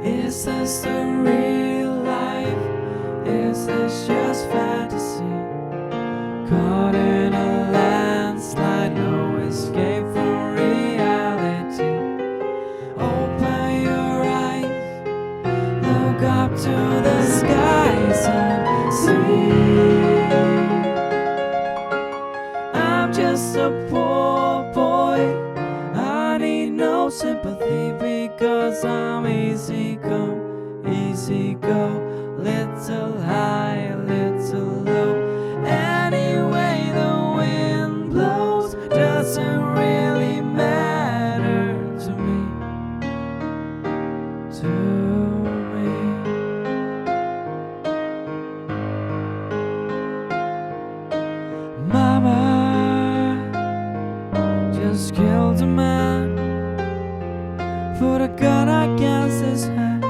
Is this the real life? Is this just fantasy? Caught in a landslide, no escape from reality. Open your eyes, look up to the skies and see. I'm just a poor boy, I need no sympathy because I'm easy come, easy go, little high, little low. Anyway the wind blows doesn't really matter to me, to me. Mama just killed a man, put a gun against his head,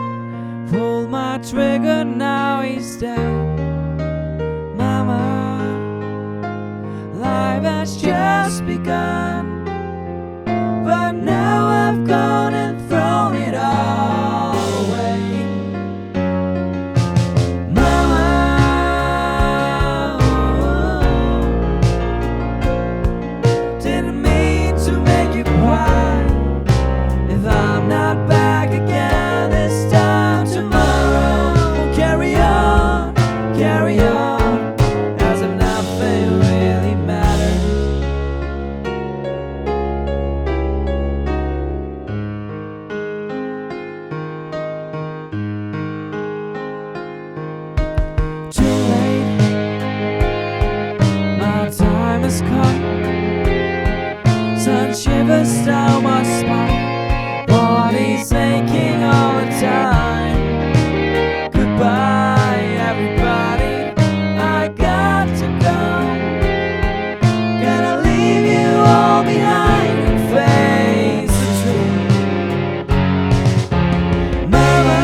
pulled my trigger, now he's dead. Mama, life has just begun, but now I've gone and thrown it all away. Mama, didn't mean to make you cry. If I'm not back again this time tomorrow, carry on, as if nothing really matters. Too late, my time has come. Sun shivers down my spine, body's aching all the time. Goodbye everybody, I got to go. Gotta leave you all behind and face the truth. Mama,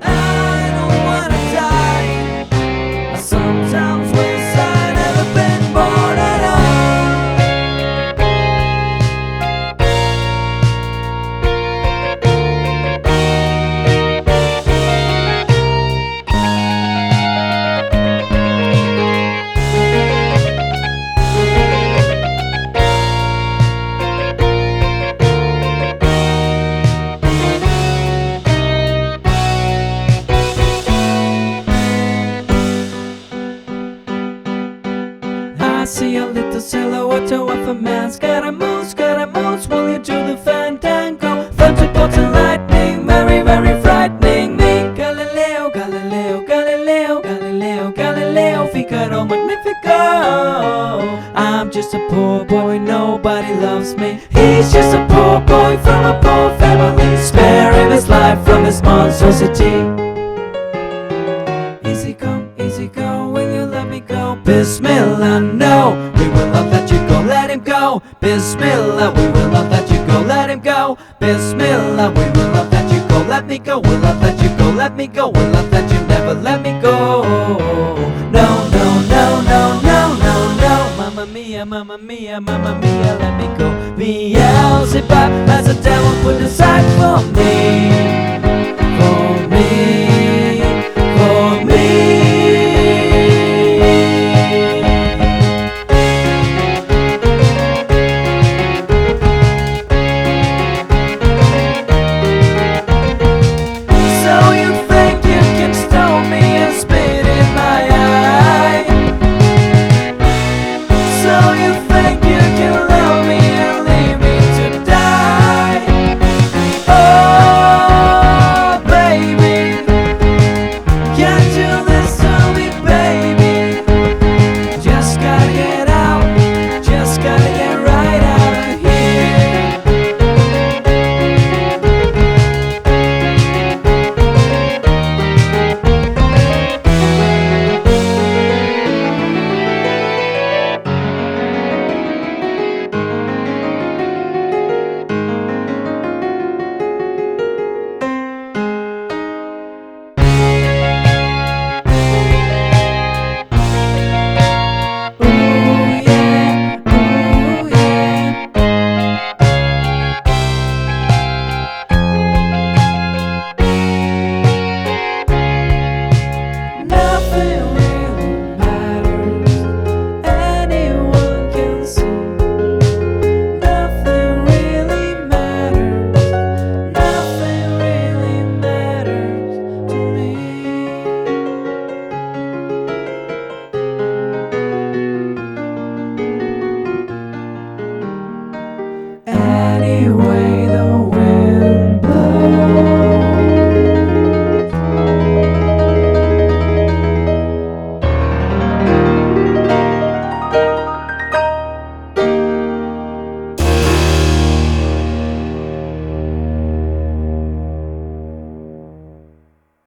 I don't wanna die. I sometimes wish I'd never been born at all. I see a little silhouette of a man. Scaramouche, will you do the fandango? Thunderbolts and lightning, very, very frightening me. Galileo, Galileo, Galileo, Galileo, Galileo, Figaro, Magnifico. I'm just a poor boy, nobody loves me. He's just a poor boy from a poor family. Spare him his life from this monstrosity. Easy come, easy go, will you let me go? Bismillah, no, we will not let you go, let him go. Bismillah, we will not let you go, let him go. Bismillah, we will not let you go, let me go, we'll not let you go, let me go, we'll not let you never let me go. No, no, no, no, no, no, no. Mamma mia, mamma mia, mamma mia, let me go. Beelzebub has a devil put aside for me.